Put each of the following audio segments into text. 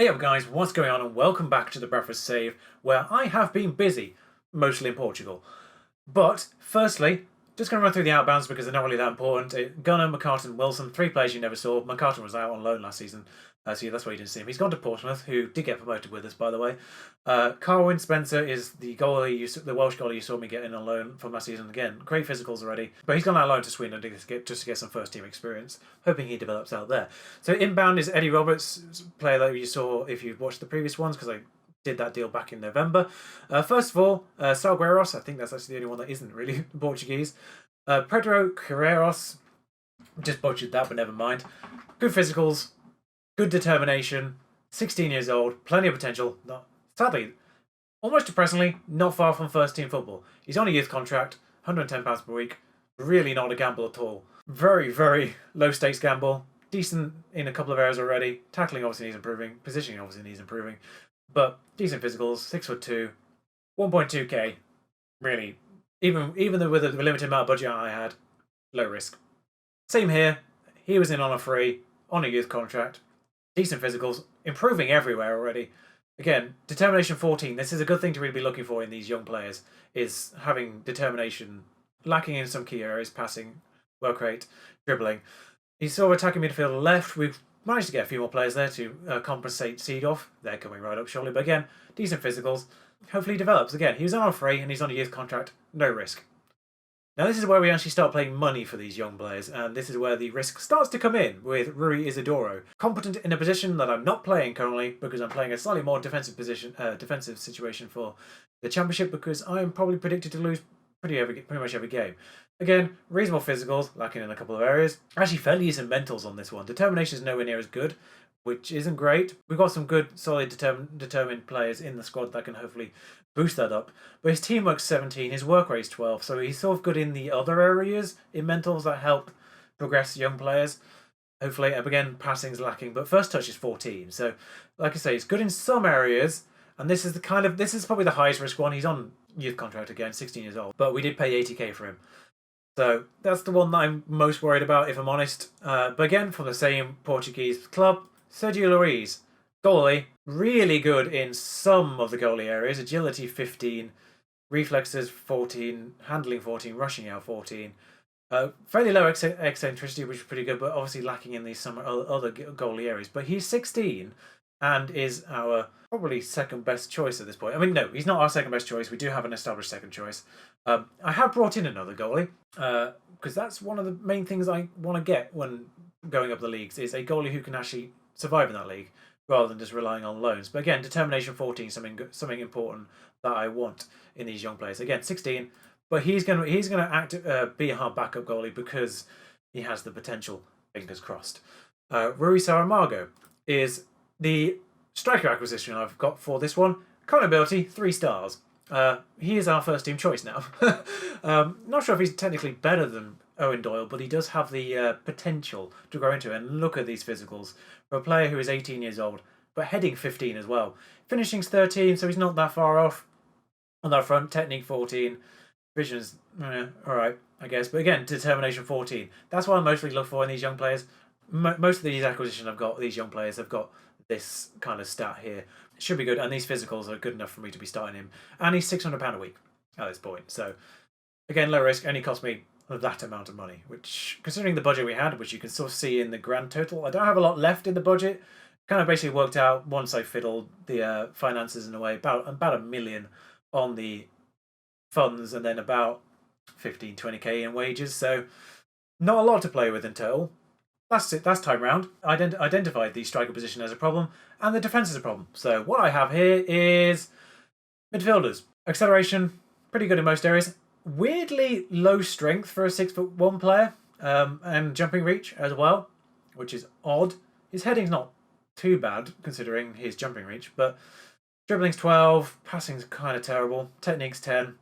Hey up guys, what's going on and welcome back to the Bradford Save, where I have been busy, mostly in Portugal. But, firstly, just going to run through the outbounds because they're not really that important. Gunner, McCartan, Wilson, three players you never saw. McCartan was out on loan last season, so yeah, that's why you didn't see him. He's gone to Portsmouth, who did get promoted with us, by the way. Carwyn Spencer is the goalie, the Welsh goalie you saw me get in on loan from last season. Again, great physicals already, but he's gone out loan to Sweden just to get some first-team experience, hoping he develops out there. So inbound is Eddie Roberts, player that you saw if you've watched the previous ones, because I did that deal back in November. First of all, Salgueiros, I think that's actually the only one that isn't really Portuguese. Pedro Carreiros, just butchered that, but never mind. Good physicals, good determination, 16 years old, plenty of potential. Sadly, almost depressingly, not far from first team football. He's on a youth contract, £110 per week, really not a gamble at all. Very, very low stakes gamble, decent in a couple of areas already. Tackling obviously needs improving, positioning obviously needs improving, but decent physicals, 6'2", 1.2k, really. Even with the limited amount of budget I had, low risk. Same here. He was in on a free, on a youth contract. Decent physicals, improving everywhere already. Again, determination 14. This is a good thing to really be looking for in these young players, is having determination, lacking in some key areas, passing, work rate, dribbling. He's sort of attacking midfield left. We've managed to get a few more players there to compensate Seedorf. They're coming right up shortly. But again, decent physicals. Hopefully he develops. Again, he was on a free and he's on a youth contract. No risk. Now this is where we actually start playing money for these young players, and this is where the risk starts to come in with Rui Isidoro. Competent in a position that I'm not playing currently because I'm playing a slightly more defensive situation for the championship because I'm probably predicted to lose pretty much every game. Again, reasonable physicals, lacking in a couple of areas. Actually fairly decent mentals on this one. Determination is nowhere near as good, which isn't great. We've got some good, solid, determined players in the squad that can hopefully boost that up. But his teamwork's 17, his work rate's 12, so he's sort of good in the other areas in mentals that help progress young players. Hopefully, again, passing's lacking, but first touch is 14. So, like I say, it's good in some areas, and this is probably the highest risk one. He's on youth contract again, 16 years old, but we did pay 80k for him. So that's the one that I'm most worried about, if I'm honest. But again, from the same Portuguese club, Sergio Luiz, goalie, really good in some of the goalie areas. Agility 15, reflexes 14, handling 14, rushing out 14. Fairly low eccentricity, which is pretty good, but obviously lacking in these some other goalie areas. But he's 16 and is our probably second best choice at this point. I mean, no, he's not our second best choice. We do have an established second choice. I have brought in another goalie because that's one of the main things I want to get when going up the leagues, is a goalie who can actually survive in that league rather than just relying on loans. But again, determination 14, something important that I want in these young players. Again, 16, but he's gonna be a hard backup goalie because he has the potential. Fingers crossed. Rui Saramago is the striker acquisition I've got for this one. Current ability 3 stars. He is our first team choice now. Not sure if he's technically better than Owen Doyle, but he does have the potential to grow into it. And look at these physicals for a player who is 18 years old, but heading 15 as well. Finishing's 13, so he's not that far off. On that front, technique 14, vision's alright, I guess. But again, determination 14. That's what I mostly look for in these young players. Most of these acquisitions I've got, these young players have got this kind of stat here. Should be good, and these physicals are good enough for me to be starting him. And he's £600 a week at this point. So, again, low risk, only cost me that amount of money, which, considering the budget we had, which you can sort of see in the grand total, I don't have a lot left in the budget. Kind of basically worked out, once I fiddled the finances in a way, about $1 million on the funds, and then about 15-20k in wages. So, not a lot to play with in total. That's it. That's time round. I identified the striker position as a problem, and the defence is a problem. So what I have here is midfielders. Acceleration, pretty good in most areas. Weirdly low strength for a 6'1" player, and jumping reach as well, which is odd. His heading's not too bad considering his jumping reach, but dribbling's 12, passing's kind of terrible, technique's 10,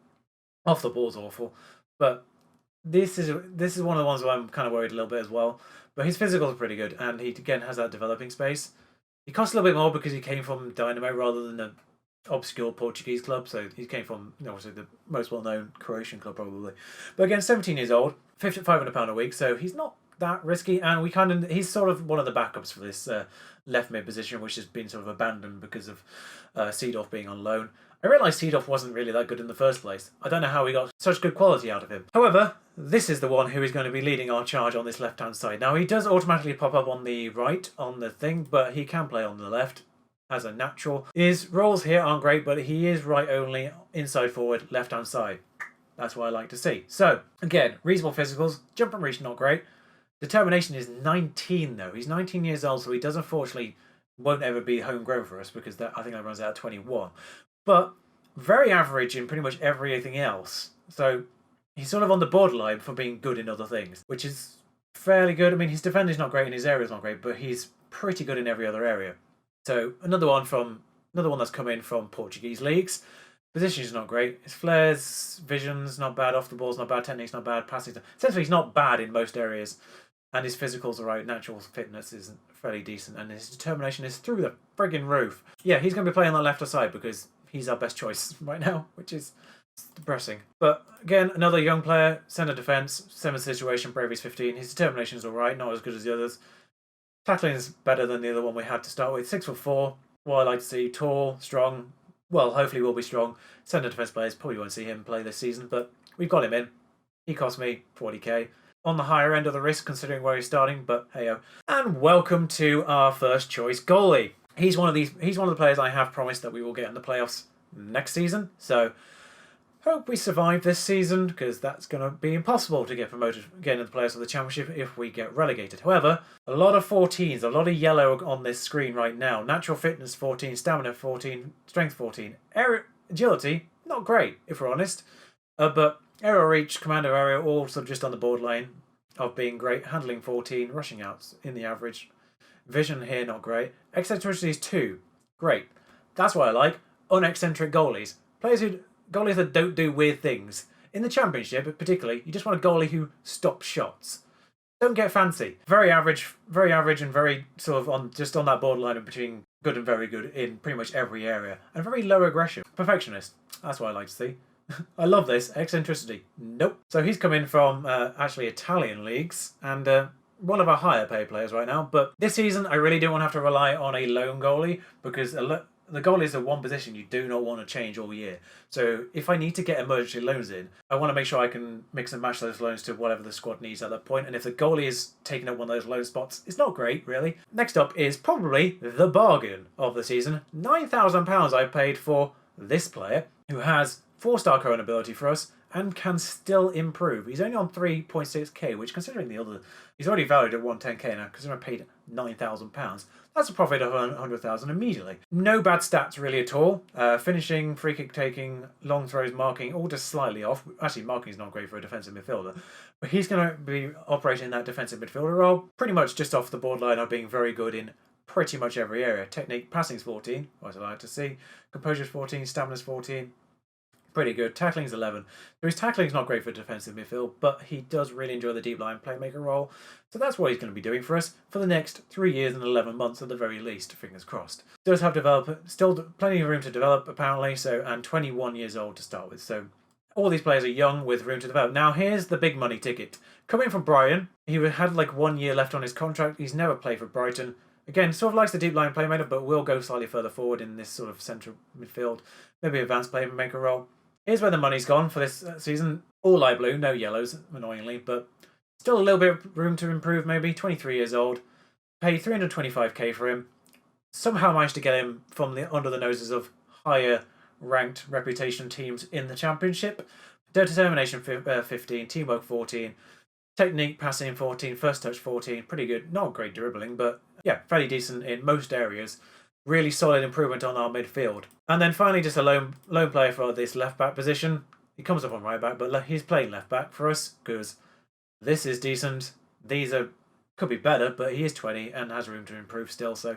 off the ball's awful. But this is one of the ones where I'm kind of worried a little bit as well. But his physicals are pretty good, and he again has that developing space. He costs a little bit more because he came from Dynamo rather than an obscure Portuguese club. So he came from obviously the most well-known Croatian club probably. But again, 17 years old, £500 a week, so he's not that risky, and he's sort of one of the backups for this left mid position, which has been sort of abandoned because of Seedorf being on loan. I realised Seedorf wasn't really that good in the first place. I don't know how we got such good quality out of him. However, this is the one who is going to be leading our charge on this left-hand side. Now, he does automatically pop up on the right on the thing, but he can play on the left as a natural. His roles here aren't great, but he is right only, inside forward, left-hand side. That's what I like to see. So, again, reasonable physicals. Jump and reach, not great. Determination is 19, though. He's 19 years old, so he does unfortunately won't ever be homegrown for us because I think that runs out at 21. But very average in pretty much everything else. So he's sort of on the borderline for being good in other things, which is fairly good. I mean, his defender's not great and his area's not great, but he's pretty good in every other area. So another one that's come in from Portuguese leagues. Position's not great. His flares, vision's not bad, off the ball's not bad, technique's not bad, passing. Essentially, he's not bad in most areas. And his physicals are right, natural fitness is fairly decent, and his determination is through the friggin' roof. Yeah, he's going to be playing on the left side because he's our best choice right now, which is depressing. But again, another young player, centre defence, similar situation, Bravery's 15. His determination is alright, not as good as the others. Tackling is better than the other one we had to start with. 6'4", what I like to see, tall, strong. Well, hopefully will be strong. Centre defence players, probably won't see him play this season, but we've got him in. He cost me 40k. On the higher end of the risk, considering where he's starting, but hey-oh. And welcome to our first choice goalie. He's one of the players I have promised that we will get in the playoffs next season. So hope we survive this season, because that's going to be impossible to get promoted again in the playoffs of the Championship if we get relegated. However, a lot of 14s, a lot of yellow on this screen right now. Natural fitness 14, stamina 14, strength 14. Agility, not great, if we're honest. But aerial reach, commando area, all sort of just on the borderline of being great. Handling 14, rushing out in the average. Vision here, not great. Eccentricity is 2, great. That's what I like. Uneccentric goalies. Goalies that don't do weird things. In the Championship, particularly, you just want a goalie who stops shots. Don't get fancy. Very average, and very sort of on that borderline of between good and very good in pretty much every area. And very low aggression. Perfectionist. That's what I like to see. I love this. Eccentricity. Nope. So he's come in from actually Italian leagues and one of our higher paid players right now. But this season, I really don't want to have to rely on a lone goalie because the goalie is the one position you do not want to change all year. So if I need to get emergency loans in, I want to make sure I can mix and match those loans to whatever the squad needs at that point. And if the goalie is taking up one of those loan spots, it's not great, really. Next up is probably the bargain of the season. £9,000 I paid for this player who has 4-star current ability for us and can still improve. He's only on 3.6k, which considering the other, he's already valued at 110k now, considering I paid £9,000. That's a profit of 100,000 immediately. No bad stats really at all. Finishing, free kick taking, long throws, marking, all just slightly off. Actually, marking is not great for a defensive midfielder, but he's going to be operating that defensive midfielder role, pretty much just off the borderline of being very good in pretty much every area. Technique, passing's 14, what I like to see. Composure's 14, stamina's 14. Pretty good. Tackling's 11. So his tackling's not great for defensive midfield, but he does really enjoy the deep line playmaker role. So that's what he's going to be doing for us for the next 3 years and 11 months at the very least, fingers crossed. Does have still plenty of room to develop apparently, and 21 years old to start with. So all these players are young with room to develop. Now here's the big money ticket. Coming from Brighton, he had like 1 year left on his contract. He's never played for Brighton. Again, sort of likes the deep line playmaker, but will go slightly further forward in this sort of central midfield, maybe advanced playmaker role. Here's where the money's gone for this season. All light blue, no yellows, annoyingly, but still a little bit of room to improve maybe. 23 years old. Paid 325k for him. Somehow managed to get him from under the noses of higher ranked reputation teams in the Championship. Determination 15, teamwork 14, technique passing 14, first touch 14. Pretty good. Not great dribbling, but yeah, fairly decent in most areas. Really solid improvement on our midfield. And then finally just a lone player for this left-back position. He comes up on right-back, but he's playing left-back for us because this is decent. These could be better, but he is 20 and has room to improve still, so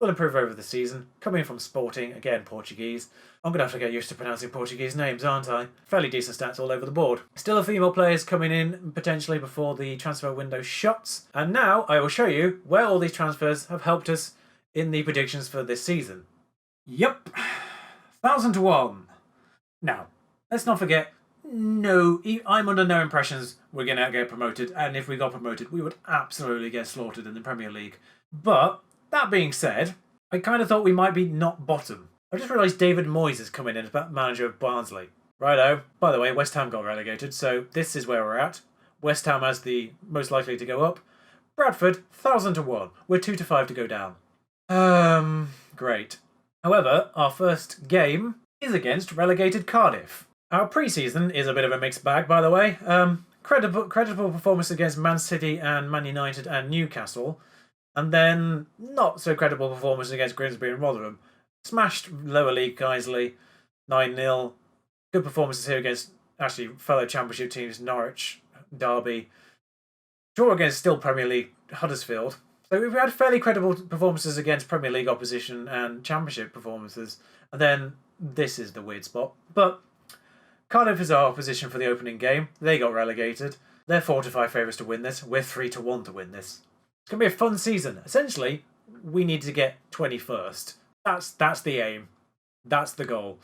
we'll improve over the season. Coming from Sporting, again Portuguese. I'm going to have to get used to pronouncing Portuguese names, aren't I? Fairly decent stats all over the board. Still a female players coming in potentially before the transfer window shuts. And now I will show you where all these transfers have helped us in the predictions for this season. Yep, 1,000 to 1. Now, let's not forget, no, I'm under no impressions we're going to get promoted, and if we got promoted, we would absolutely get slaughtered in the Premier League. But, that being said, I kind of thought we might be not bottom. I just realised David Moyes is coming in as manager of Barnsley. Righto. By the way, West Ham got relegated, so this is where we're at. West Ham as the most likely to go up. Bradford, 1,000 to 1. We're 2 to 5 to go down. Great. However, our first game is against relegated Cardiff. Our pre-season is a bit of a mixed bag, by the way. Creditable performance against Man City and Man United and Newcastle. And then not so credible performance against Grimsby and Rotherham. Smashed lower league Guiseley, 9-0. Good performances here against actually fellow Championship teams, Norwich, Derby. Draw against still Premier League Huddersfield. So we've had fairly credible performances against Premier League opposition and Championship performances. And then this is the weird spot. But Cardiff is our opposition for the opening game. They got relegated. They're 4 to 5 favourites to win this. We're 3 to 1 to win this. It's going to be a fun season. Essentially, we need to get 21st. That's the aim. That's the goal.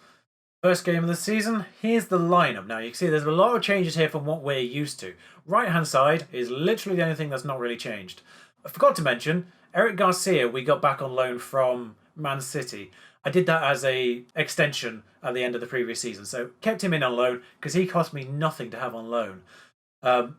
First game of the season, here's the lineup. Now, you can see there's a lot of changes here from what we're used to. Right-hand side is literally the only thing that's not really changed. I forgot to mention, Eric Garcia we got back on loan from Man City. I did that as a extension at the end of the previous season, so kept him in on loan because he cost me nothing to have on loan.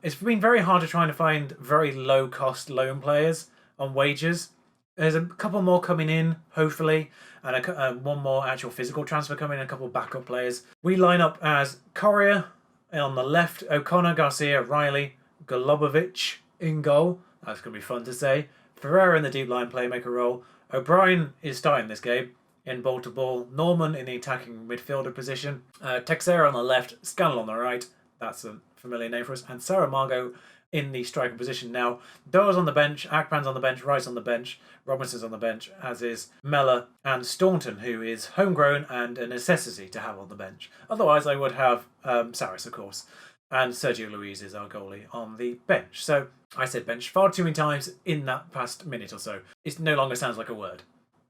It's been very hard to try and find very low-cost loan players on wages. There's a couple more coming in, hopefully, and one more actual physical transfer coming in, a couple of backup players. We line up as Correa on the left, O'Connor, Garcia, Riley, Golubovic in goal. That's going to be fun to say. Ferreira in the deep line playmaker role. O'Brien is starting this game in ball-to-ball. Norman in the attacking midfielder position. Texera on the left, Scannell on the right. That's a familiar name for us. And Saramago in the striker position now. Doa's on the bench, Akpan's on the bench, Rice on the bench, Robinson's on the bench, as is Mellor and Staunton, who is homegrown and a necessity to have on the bench. Otherwise, I would have Saris, of course, and Sergio Luis is our goalie on the bench. So, I said bench far too many times in that past minute or so. It no longer sounds like a word.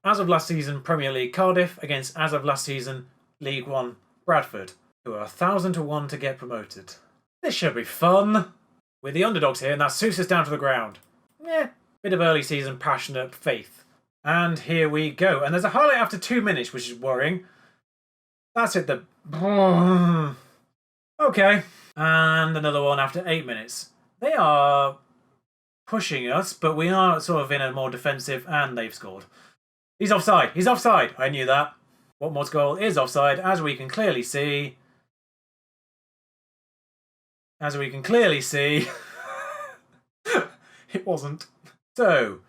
As of last season, Premier League Cardiff against, as of last season, League One Bradford, who are 1,000 to 1 to get promoted. This should be fun. We're the underdogs here, and that suits us down to the ground. Bit of early season passionate faith. And here we go. And there's a highlight after 2 minutes, which is worrying. That's it. Okay. And another one after 8 minutes. They are pushing us, but we are sort of in a more defensive, and they've scored. He's offside. He's offside. I knew that. Watmore's goal is offside, as we can clearly see. As we can clearly see, it wasn't. So,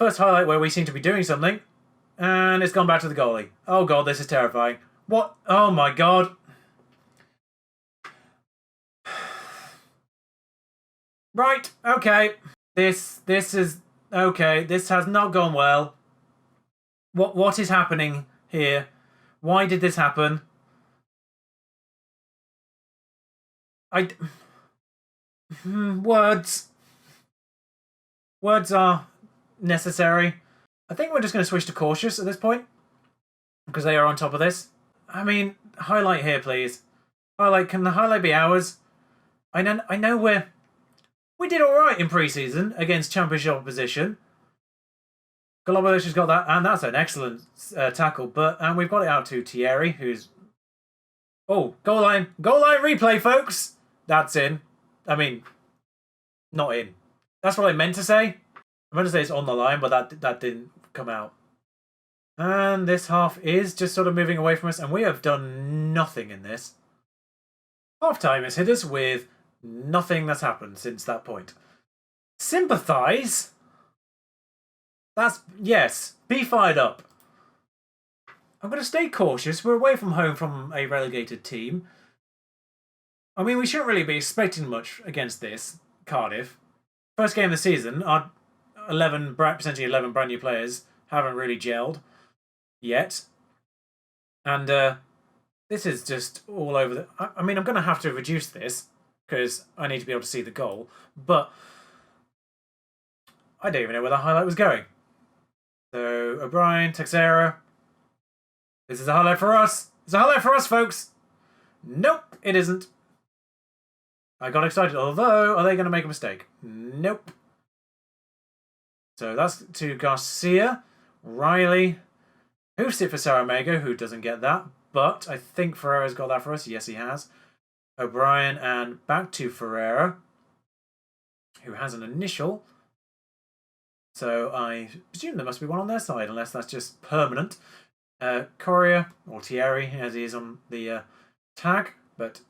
first highlight where we seem to be doing something, and it's gone back to the goalie. Oh god, this is terrifying. What? Oh my god. Right, okay. This is okay. This has not gone well. What is happening here? Why did this happen? Words are necessary. I think we're just going to switch to cautious at this point because they are on top of this. I mean, highlight here, please. Highlight. Can the highlight be ours? I know we did all right in pre-season against Championship opposition. Golubovic has got that, and that's an excellent tackle. And we've got it out to Thierry, who's goal line replay, folks. That's in. I mean, not in. That's what I meant to say. I meant to say it's on the line, but that didn't come out. And this half is just sort of moving away from us, and we have done nothing in this. Half-time has hit us with nothing that's happened since that point. Sympathise? Yes, be fired up. I'm going to stay cautious. We're away from home from a relegated team. I mean, we shouldn't really be expecting much against this, Cardiff. First game of the season, our potentially 11 brand new players haven't really gelled yet. And this is just all over the... I mean, I'm going to have to reduce this because I need to be able to see the goal. But I don't even know where the highlight was going. So, O'Brien, Texera. This is a highlight for us. It's a highlight for us, folks. Nope, it isn't. I got excited. Although, are they going to make a mistake? Nope. So that's to Garcia. Riley. Who's it for Saramago, who doesn't get that. But I think Ferreira's got that for us. Yes, he has. O'Brien and back to Ferreira, who has an initial. So I presume there must be one on their side, unless that's just permanent. Correa, or Thierry, as he is on the tag. But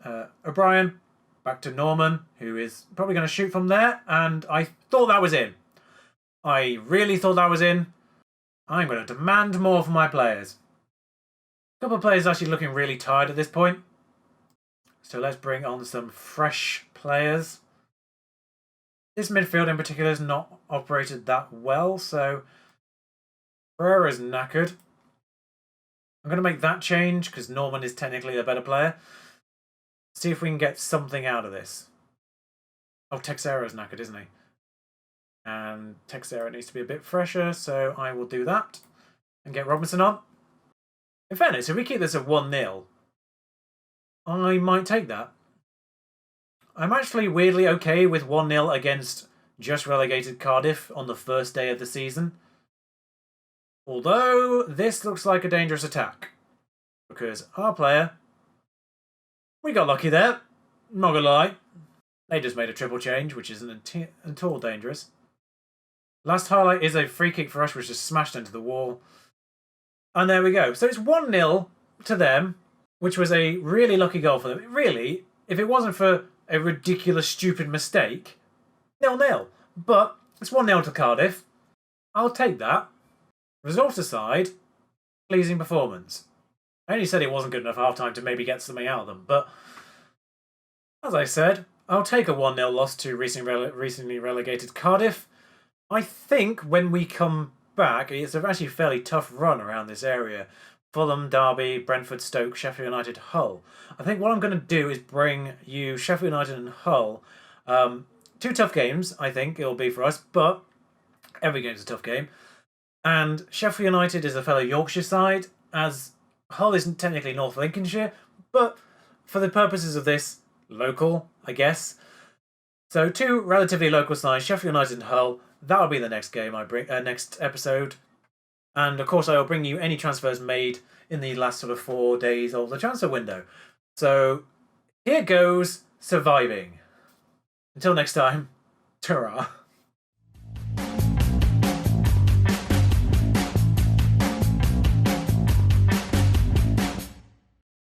O'Brien, back to Norman, who is probably going to shoot from there. And I thought that was in. I really thought that was in. I'm going to demand more from my players. A couple of players actually looking really tired at this point. So let's bring on some fresh players. This midfield in particular has not operated that well, so Ferreira's knackered. I'm going to make that change because Norman is technically the better player. See if we can get something out of this. Oh, Texeira's knackered, isn't he? And Texeira needs to be a bit fresher, so I will do that and get Robinson on. In fairness, if we keep this at 1-0, I might take that. I'm actually weirdly okay with 1-0 against just relegated Cardiff on the first day of the season. Although, this looks like a dangerous attack. Because our player... We got lucky there. Not gonna lie. They just made a triple change, which isn't at all dangerous. Last highlight is a free kick for us, which just smashed into the wall. And there we go. So it's 1-0 to them, which was a really lucky goal for them. Really, if it wasn't for a ridiculous, stupid mistake, 0-0. But it's 1-0 to Cardiff. I'll take that. Result aside, pleasing performance. I only said it wasn't good enough half-time to maybe get something out of them, but as I said, I'll take a 1-0 loss to recently relegated Cardiff. I think when we come back, it's actually a fairly tough run around this area. Fulham, Derby, Brentford, Stoke, Sheffield United, Hull. I think what I'm going to do is bring you Sheffield United and Hull. Two tough games, I think it'll be for us, but every game's a tough game. And Sheffield United is a fellow Yorkshire side, as Hull isn't technically North Lincolnshire, but for the purposes of this, local, I guess. So two relatively local sides, Sheffield United and Hull. That'll be the next game I bring, next episode. And of course, I will bring you any transfers made in the last sort of 4 days of the transfer window. So here goes surviving. Until next time, ta-ra.